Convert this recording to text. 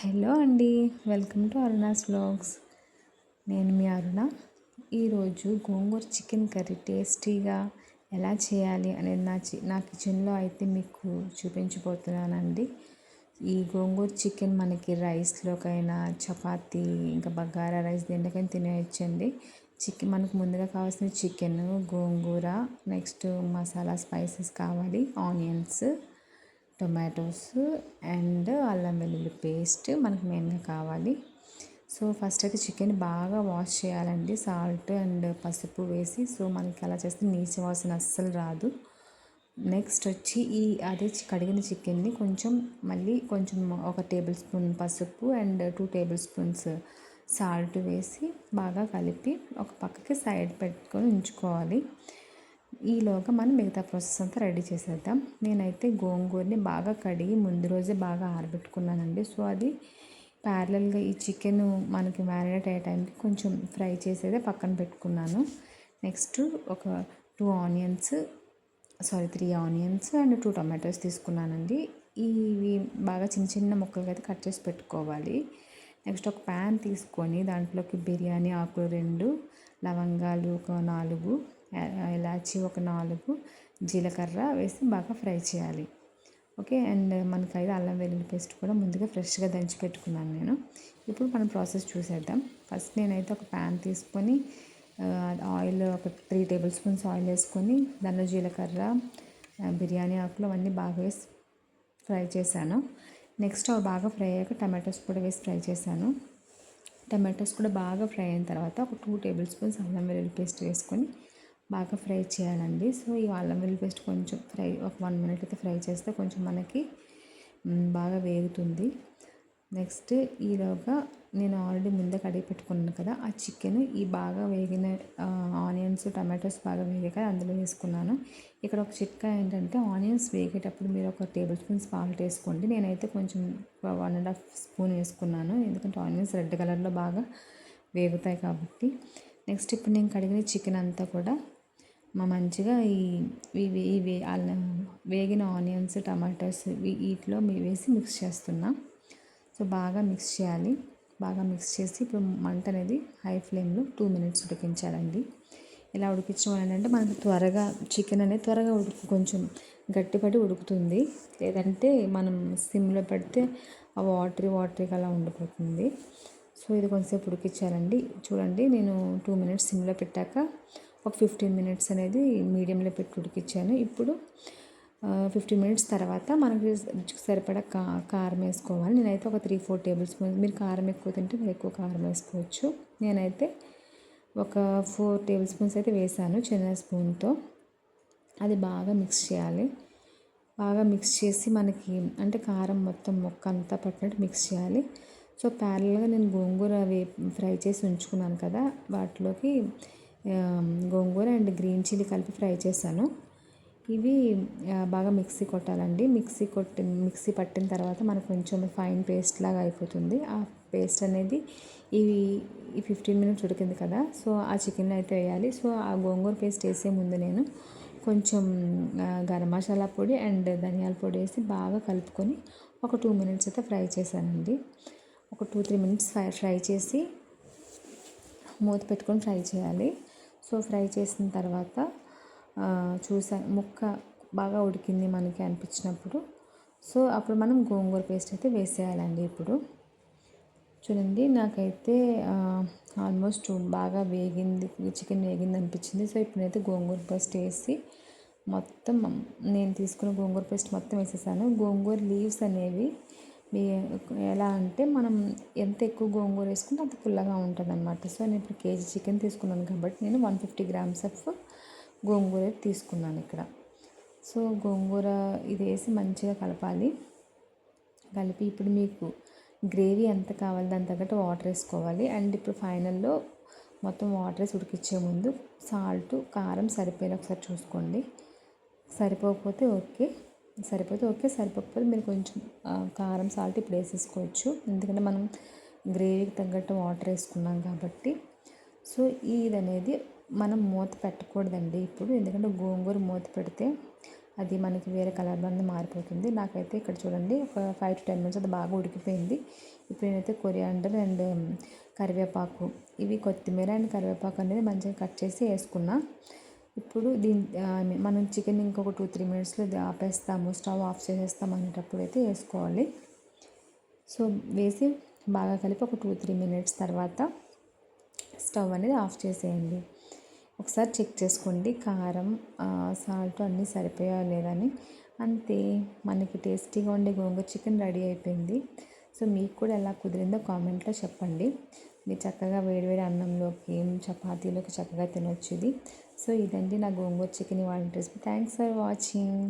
Hello అండి, welcome to Aruna's vlogs. నేను మీ అరుణ. ఈరోజు గోంగూర చికెన్ కర్రీ టేస్టీగా ఎలా చేయాలి అనేది నా కిచెన్లో అయితే మీకు చూపించబోతున్నానండి. ఈ గోంగూర చికెన్ మనకి రైస్లోకైనా, చపాతీ, ఇంకా బగారా రైస్ దేంట్లోకైనా తినేయచ్చండి. మనకు ముందుగా కావాల్సిన చికెన్, గోంగూర, నెక్స్ట్ మసాలా స్పైసెస్ కావాలి, ఆనియన్స్, టొమాటోస్ అండ్ అల్లం వెల్లుల్లి పేస్ట్ మనకు మెయిన్గా కావాలి. సో ఫస్ట్ అయితే చికెన్ బాగా వాష్ చేయాలండి, సాల్ట్ అండ్ పసుపు వేసి. సో మనకి అలా చేస్తే నీచు వాసన అస్సలు రాదు. నెక్స్ట్ వచ్చి అదే కడిగిన చికెన్ని మళ్ళీ కొంచెం 1 టేబుల్ స్పూన్ పసుపు అండ్ 2 టేబుల్ స్పూన్స్ సాల్ట్ వేసి బాగా కలిపి ఒక పక్కకి సైడ్ పెట్టుకొని ఉంచుకోవాలి. ఈలోగా మనం మిగతా ప్రాసెస్ అంతా రెడీ చేసేద్దాం. నేనైతే గోంగూరని బాగా కడిగి ముందు రోజే బాగా ఆరబెట్టుకున్నానండి. సో అది ప్యారలల్గా ఈ చికెన్ మనకి మ్యారినేట్ అయ్యే టైంకి కొంచెం ఫ్రై చేసేదే పక్కన పెట్టుకున్నాను. నెక్స్ట్ ఒక 3 ఆనియన్స్ అండ్ 2 టొమాటోస్ తీసుకున్నానండి. ఇవి బాగా చిన్న చిన్న ముక్కలుగా అయితే కట్ చేసి పెట్టుకోవాలి. నెక్స్ట్ ఒక ప్యాన్ తీసుకొని దాంట్లోకి బిర్యానీ ఆకులు 2, లవంగాలు ఒక 4, ఇలాచి ఒక 4, జీలకర్ర వేసి బాగా ఫ్రై చేయాలి. ఓకే. అండ్ మనకైతే అల్లం వెల్లుల్లి పేస్ట్ కూడా ముందుగా ఫ్రెష్గా దంచి పెట్టుకున్నాను నేను. ఇప్పుడు మనం ప్రాసెస్ చూసేద్దాం. ఫస్ట్ నేనైతే ఒక ప్యాన్ తీసుకొని ఆయిల్ ఒక 3 టేబుల్ స్పూన్స్ ఆయిల్ వేసుకొని దానిలో జీలకర్ర, బిర్యానీ ఆకులు అవన్నీ బాగా వేసి ఫ్రై చేశాను. నెక్స్ట్ అవి బాగా ఫ్రై అయ్యాక టమాటోస్ కూడా వేసి ఫ్రై చేశాను. టమాటోస్ కూడా బాగా ఫ్రై అయిన తర్వాత ఒక 2 టేబుల్ స్పూన్స్ అల్లం వెల్లుల్లి పేస్ట్ వేసుకొని బాగా ఫ్రై చేయాలండి. సో ఈ అల్లం వెల్లుల్లి పేస్ట్ కొంచెం ఒక 1 మినిట్ అయితే ఫ్రై చేస్తే కొంచెం మనకి బాగా వేగుతుంది. నెక్స్ట్ ఈలోగా నేను ఆల్రెడీ ముందే కడిగి పెట్టుకున్నాను కదా, ఆ చికెన్ ఈ బాగా వేగిన ఆనియన్స్, టమాటోస్ బాగా వేగాక అందులో వేసుకున్నాను. ఇక్కడ ఒక చిట్కా ఏంటంటే, ఆనియన్స్ వేగేటప్పుడు మీరు ఒక టేబుల్ స్పూన్ సాల్ట్ వేసుకోండి. నేనైతే కొంచెం 1.5 స్పూన్ వేసుకున్నాను, ఎందుకంటే ఆనియన్స్ రెడ్ కలర్లో బాగా వేగుతాయి కాబట్టి. నెక్స్ట్ ఇప్పుడు నేను కడిగిన చికెన్ అంతా కూడా మంచిగా ఇవి వేగిన ఆనియన్స్, టమాటోస్ వీటిలో వేసి మిక్స్ చేస్తున్నా. సో బాగా మిక్స్ చేయాలి. బాగా మిక్స్ చేసి ఇప్పుడు మంట అనేది హై ఫ్లేమ్లో 2 మినిట్స్ ఉడికించాలండి. ఇలా ఉడికించడం ఏంటంటే మనకు త్వరగా చికెన్ అనేది త్వరగా కొంచెం గట్టిపడి ఉడుకుతుంది. లేదంటే మనం సిమ్లో పెడితే ఆ వాటరీగా అలా ఉండిపోతుంది. సో ఇది కొంచెంసేపు ఉడికించాలండి. చూడండి, నేను 2 మినిట్స్ సిమ్లో పెట్టాక ఒక 15 మినిట్స్ అనేది మీడియంలో పెట్టి ఉడికించాను. ఇప్పుడు 15 మినిట్స్ తర్వాత మనకి రుచికి సరిపడా కారం వేసుకోవాలి. నేనైతే ఒక 3-4 టేబుల్ స్పూన్స్, మీరు కారం ఎక్కువ తింటే మీరు ఎక్కువ కారం వేసుకోవచ్చు. నేనైతే ఒక 4 టేబుల్ స్పూన్స్ అయితే వేసాను చిన్న స్పూన్తో. అది బాగా మిక్స్ చేయాలి. బాగా మిక్స్ చేసి మనకి అంటే కారం మొత్తం మొక్క అంతా పట్టినట్టు మిక్స్ చేయాలి. సో ప్యారల్గా నేను గోంగూర ఫ్రై చేసి ఉంచుకున్నాను కదా, వాటిలోకి గోంగూర అండ్ గ్రీన్ చిల్లీ కలిపి ఫ్రై చేశాను. ఇవి బాగా మిక్సీ కొట్టాలండి. మిక్సీ పట్టిన తర్వాత మనకు కొంచెం ఫైన్ పేస్ట్ లాగా అయిపోతుంది. ఆ పేస్ట్ అనేది ఈ 15 మినిట్స్ ఉడికింది కదా, సో ఆ చికెన్లో అయితే వేయాలి. సో ఆ గోంగూర పేస్ట్ వేసే ముందు నేను కొంచెం గరం మసాలా పొడి అండ్ ధనియాల పొడి వేసి బాగా కలుపుకొని ఒక 2 మినిట్స్ అయితే ఫ్రై చేశానండి. ఒక 2-3 మినిట్స్ ఫ్రై చేసి మూత పెట్టుకొని ఫ్రై చేయాలి. సో ఫ్రై చేసిన తర్వాత ముక్క బాగా ఉడికింది మనకి అనిపించినప్పుడు, సో అప్పుడు మనం గోంగూర పేస్ట్ అయితే వేసేయాలండి. ఇప్పుడు చూడండి, నాకైతే ఆల్మోస్ట్ బాగా చికెన్ వేగింది అనిపించింది. సో ఇప్పుడైతే గోంగూర పేస్ట్ వేసి మొత్తం నేను తీసుకున్న గోంగూర పేస్ట్ మొత్తం వేసేసాను. గోంగూర లీవ్స్ అనేవి ఎలా అంటే మనం ఎంత ఎక్కువ గోంగూర వేసుకుంటే అంత పుల్లగా ఉంటుంది అనమాట. సో నేను ఇప్పుడు కేజీ చికెన్ తీసుకున్నాను కాబట్టి నేను 150 గ్రామ్స్ ఆఫ్ గోంగూర తీసుకున్నాను ఇక్కడ. సో గోంగూర ఇది వేసి మంచిగా కలపాలి. కలిపి ఇప్పుడు మీకు గ్రేవీ ఎంత కావాలి దాని తగ్గట్టు వాటర్ వేసుకోవాలి. అండ్ ఇప్పుడు ఫైనల్లో మొత్తం వాటర్ వేసి ఉడికించే ముందు సాల్ట్, కారం సరిపోయేలా ఒకసారి చూసుకోండి. సరిపోకపోతే ఓకే, సరిపోకపోతే మీరు కొంచెం కారం, సాల్ట్ ఇప్పుడు వేసేసుకోవచ్చు, ఎందుకంటే మనం గ్రేవీకి తగ్గట్టు వాటర్ వేసుకున్నాం కాబట్టి. సో ఇది అనేది మనం మూత పెట్టకూడదండి ఇప్పుడు, ఎందుకంటే గోంగూర మూత పెడితే అది మనకి వేరే కలర్లో అనేది మారిపోతుంది. నాకైతే ఇక్కడ చూడండి ఒక 5 to 10 minutes అది బాగా ఉడికిపోయింది. ఇప్పుడు నేనైతే కొరియాండర్ అండ్ కరివేపాకు, ఇవి కొత్తిమీర అండ్ కరివేపాకు అనేది మంచిగా కట్ చేసి వేసుకున్నా. ఇప్పుడు మనం చికెన్ ఇంకొక 2-3 మినిట్స్లో ఆపేస్తాము, స్టవ్ ఆఫ్ చేసేస్తాం అనేటప్పుడు అయితే వేసుకోవాలి. సో వేసి బాగా కలిపి ఒక 2-3 మినిట్స్ తర్వాత స్టవ్ అనేది ఆఫ్ చేసేయండి. ఒకసారి చెక్ చేసుకోండి కారం, సాల్ట్ అన్నీ సరిపోయా లేదని. అంతే, మనకి టేస్టీగా ఉండే గోంగూర చికెన్ రెడీ అయిపోయింది. సో మీకు కూడా ఎలా కుదిరిందో కామెంట్లో చెప్పండి. మీరు చక్కగా వేడివేడి అన్నంలోకి, చపాతీలోకి చక్కగా తినొచ్చు ఇది. సో ఇదండి నా గోంగూర చికెన్ ఇవాళ రెసిపీ. Thanks for watching.